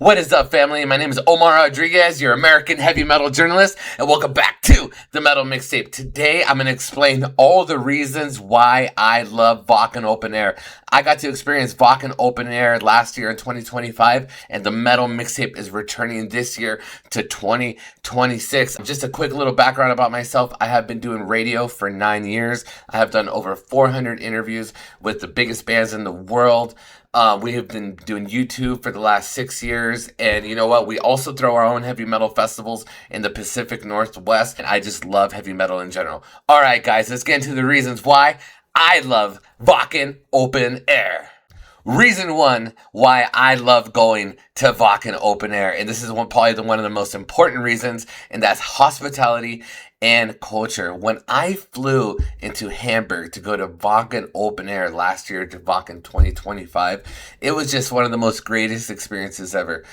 What is up, family? My name is Omar Rodriguez, your American heavy metal journalist, and welcome back to the Metal Mixtape. Today, I'm going to explain all the reasons why I love Wacken Open Air. I got to experience Wacken Open Air last year in 2025, and the Metal Mixtape is returning this year to 2026. Just a quick little background about myself. I have been doing radio for 9 years. I have done over 400 interviews with the biggest bands in the world. We have been doing YouTube for the last 6 years, and you know what? We also throw our own heavy metal festivals in the Pacific Northwest, and I just love heavy metal in general. All right, guys, let's get into the reasons why I love Wacken Open Air. Reason one why I love going to Wacken Open Air, and this is probably one of the most important reasons, and that's hospitality and culture. When I flew into Hamburg to go to Wacken Open Air last year, to Wacken 2025, it was just one of the most greatest experiences ever.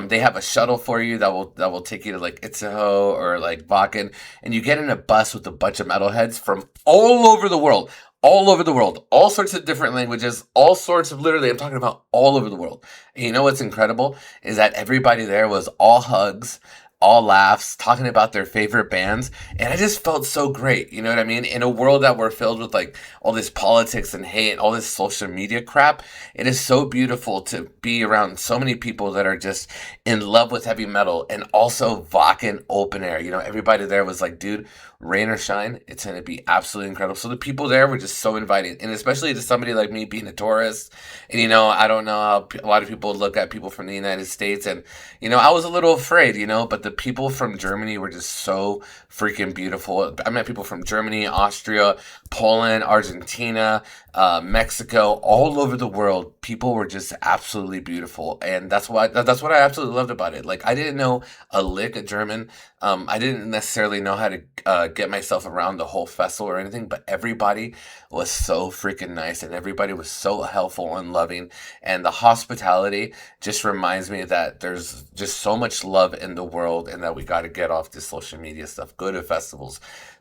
They have a shuttle for you that will take you to like Itzehoe or like Wacken, and you get in a bus with a bunch of metalheads from all over the world. All over the world, all sorts of different languages, all sorts of, literally, I'm talking about all over the world. And you know what's incredible is that everybody there was all hugs, all laughs, talking about their favorite bands, and I just felt so great, you know what I mean? In a world that we're filled with like all this politics and hate and all this social media crap, it is so beautiful to be around so many people that are just in love with heavy metal, and also Wacken Open Air. You know, everybody there was like, dude, rain or shine, it's going to be absolutely incredible. So the people there were just so inviting, and especially to somebody like me being a tourist, and you know, I don't know how a lot of people look at people from the United States, and you know, I was a little afraid, you know, but the people from Germany were just so freaking beautiful. I met people from Germany, Austria, Poland, Argentina, Mexico, all over the world. People were just absolutely beautiful, and that's what I absolutely loved about it. Like, I didn't know a lick of German. I didn't necessarily know how to get myself around the whole festival or anything, but everybody was so freaking nice, and everybody was so helpful and loving, and the hospitality just reminds me that there's just so much love in the world, and that we got to get off this social media stuff. Go to festivals.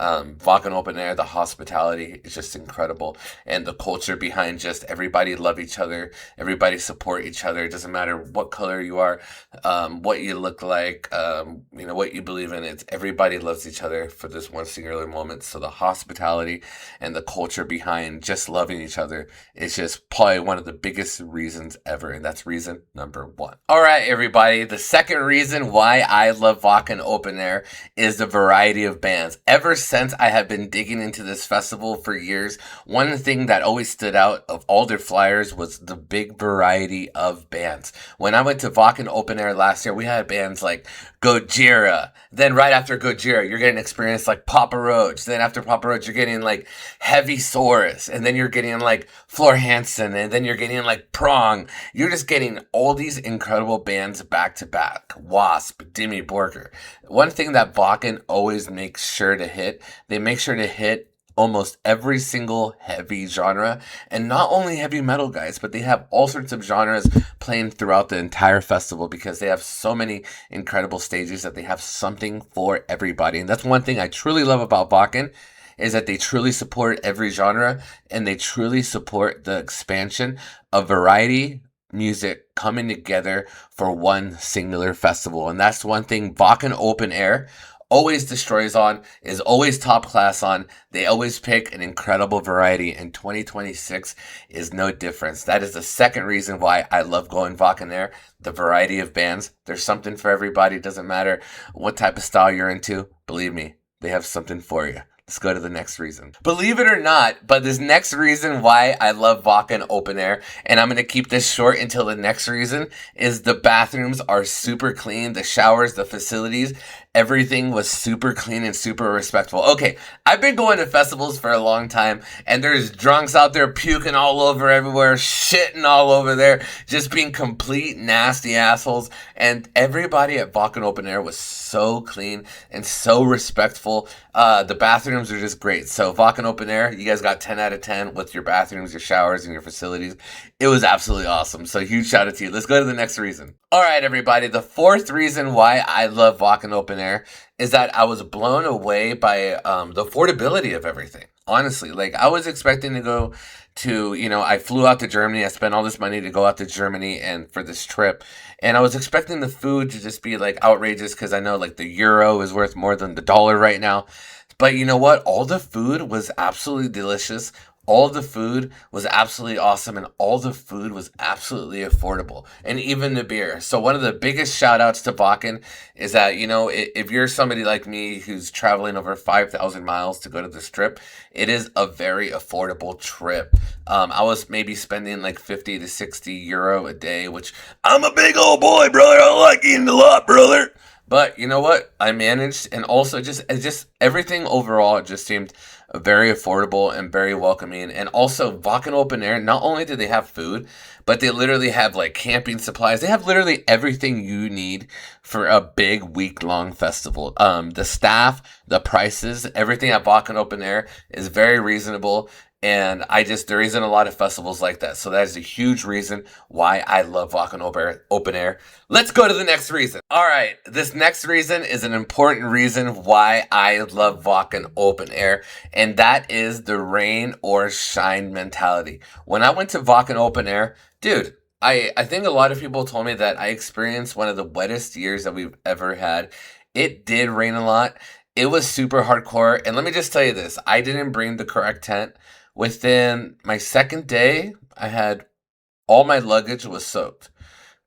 Wacken Open Air, the hospitality is just incredible, and the culture behind just everybody love each other, everybody support each other. It doesn't matter what color you are, what you look like, you know, what you believe in. It's everybody loves each other for this one singular moment. So the hospitality and the culture behind just loving each other is just probably one of the biggest reasons ever, and that's reason number one. All right, everybody, the second reason why I love Wacken Open Air is the variety of bands. Ever since I have been digging into this festival for years, one thing that always stood out of all their flyers was the big variety of bands. When I went to Wacken Open Air last year, we had bands like Gojira. Then right after Gojira, you're getting an experience like Papa Roach. Then after Papa Roach, you're getting like Heavy Saurus. And then you're getting like Floor Hansen. And then you're getting like Prong. You're just getting all these incredible bands back to back. Wasp, Dimmy Borgir. One thing that Wacken always makes sure to hit, they make sure to hit almost every single heavy genre, and not only heavy metal, guys, but they have all sorts of genres playing throughout the entire festival, because they have so many incredible stages that they have something for everybody. And that's one thing I truly love about Wacken, is that they truly support every genre, and they truly support the expansion of variety music coming together for one singular festival. And that's one thing Wacken Open Air always destroys on, is always top class on. They always pick an incredible variety, and 2026 is no difference. That is the second reason why I love going Wacken Air, the variety of bands. There's something for everybody. It doesn't matter what type of style you're into. Believe me, they have something for you. Let's go to the next reason. Believe it or not, but this next reason why I love Wacken Open Air, and I'm going to keep this short until the next reason, is the bathrooms are super clean. The showers, the facilities, everything was super clean and super respectful. Okay, I've been going to festivals for a long time, and there's drunks out there puking all over everywhere, shitting all over there, just being complete nasty assholes. And everybody at Wacken Open Air was so clean and so respectful. The bathrooms are just great. So Wacken Open Air, you guys got 10 out of 10 with your bathrooms, your showers, and your facilities. It was absolutely awesome. So huge shout out to you. Let's go to the next reason. All right, everybody. The fourth reason why I love Wacken Open Air is that I was blown away by the affordability of everything. Honestly, like, I was expecting to go to, I flew out to Germany. I spent all this money to go out to Germany and for this trip. And I was expecting the food to just be like outrageous because I know like the euro is worth more than the dollar right now. But you know what? All the food was absolutely delicious. All the food was absolutely awesome, and all the food was absolutely affordable, and even the beer. So one of the biggest shout outs to Wacken is that, if you're somebody like me who's traveling over 5,000 miles to go to this trip, it is a very affordable trip. I was maybe spending like 50 to 60 euro a day, which I'm a big old boy, brother. I like eating a lot, brother. But you know what? I managed, and also just everything overall just seemed very affordable and very welcoming. And also, Wacken Open Air, not only do they have food, but they literally have like camping supplies. They have literally everything you need for a big week-long festival. The staff, the prices, everything at Wacken Open Air is very reasonable. And there isn't a lot of festivals like that. So that is a huge reason why I love Wacken Open Air. Let's go to the next reason. All right, this next reason is an important reason why I love Wacken Open Air, and that is the rain or shine mentality. When I went to Wacken Open Air, dude, I think a lot of people told me that I experienced one of the wettest years that we've ever had. It did rain a lot. It was super hardcore. And let me just tell you this, I didn't bring the correct tent. Within my second day, I had all my luggage was soaked.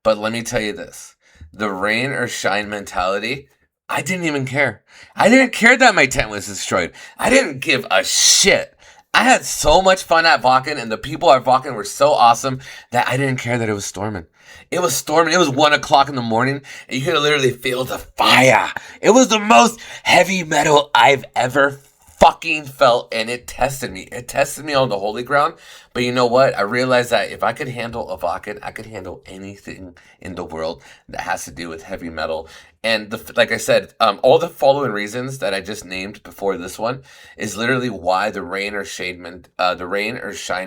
But let me tell you this, the rain or shine mentality, I didn't even care. I didn't care that my tent was destroyed. I didn't give a shit. I had so much fun at Wacken, and the people at Wacken were so awesome that I didn't care that it was storming. It was storming. It was 1 o'clock in the morning, and you could literally feel the fire. It was the most heavy metal I've ever fucking felt, and it tested me. It tested me on the holy ground. But you know what? I realized that if I could handle a Wacken, I could handle anything in the world that has to do with heavy metal. And like I said, all the following reasons that I just named before this one is literally why the rain or shine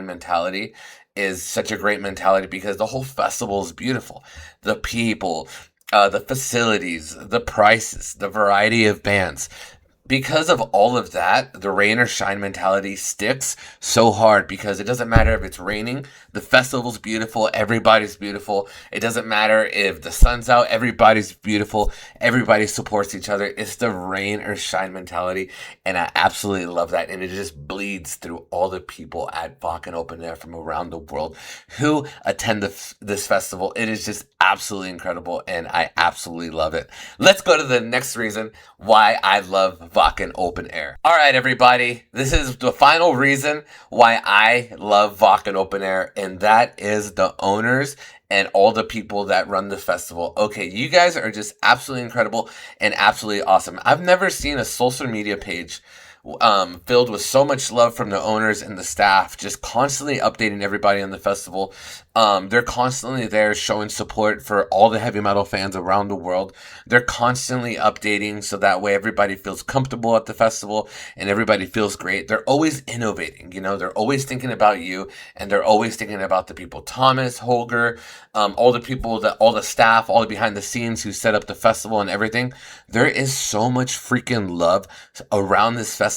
mentality is such a great mentality, because the whole festival is beautiful. The people, the facilities, the prices, the variety of bands. Because of all of that, the rain or shine mentality sticks so hard, because it doesn't matter if it's raining, the festival's beautiful, everybody's beautiful. It doesn't matter if the sun's out, everybody's beautiful, everybody supports each other. It's the rain or shine mentality, and I absolutely love that. And it just bleeds through all the people at Wacken Open Air from around the world who attend this festival. It is just absolutely incredible, and I absolutely love it. Let's go to the next reason why I love Wacken Open Air. All right, everybody, this is the final reason why I love Wacken Open Air, and that is the owners and all the people that run the festival. Okay, you guys are just absolutely incredible and absolutely awesome. I've never seen a social media page filled with so much love from the owners and the staff, just constantly updating everybody on the festival. They're constantly there showing support for all the heavy metal fans around the world. They're constantly updating so that way everybody feels comfortable at the festival and everybody feels great. They're always innovating, they're always thinking about you, and they're always thinking about the people. Thomas, Holger, all the people, all the staff, all the behind the scenes who set up the festival and everything. There is so much freaking love around this festival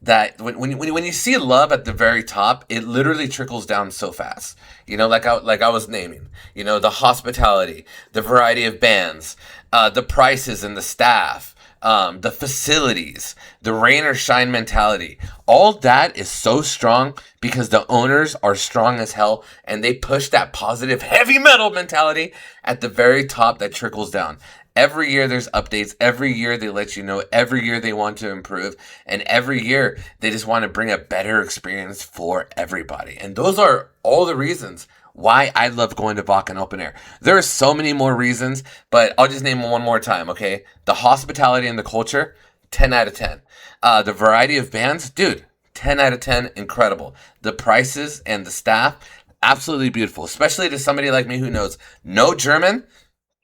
that when you see love at the very top, it literally trickles down so fast. Like I was naming, the hospitality, the variety of bands, the prices and the staff, the facilities, the rain or shine mentality. All that is so strong because the owners are strong as hell, and they push that positive heavy metal mentality at the very top that trickles down. Every year there's updates. Every year they let you know. Every year they want to improve. And every year they just want to bring a better experience for everybody. And those are all the reasons why I love going to Wacken Open Air. There are so many more reasons, but I'll just name them one more time, okay? The hospitality and the culture, 10 out of 10. The variety of bands, dude, 10 out of 10, incredible. The prices and the staff, absolutely beautiful. Especially to somebody like me who knows no German.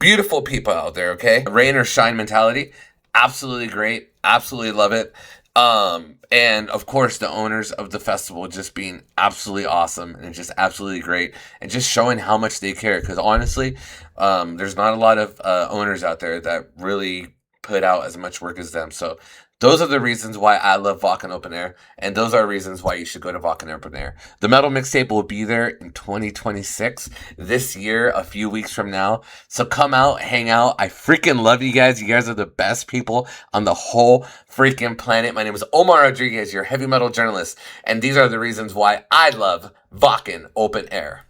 Beautiful people out there, okay? Rain or shine mentality, absolutely great. Absolutely love it. And of course, the owners of the festival just being absolutely awesome and just absolutely great, and just showing how much they care. Because honestly, there's not a lot of owners out there that really put out as much work as them. So those are the reasons why I love Wacken Open Air, and those are reasons why you should go to Wacken Open Air. The Metal Mixtape will be there in 2026, this year, a few weeks from now. So come out, hang out. I freaking love you guys. You guys are the best people on the whole freaking planet. My name is Omar Rodriguez, your heavy metal journalist, and these are the reasons why I love Wacken Open Air.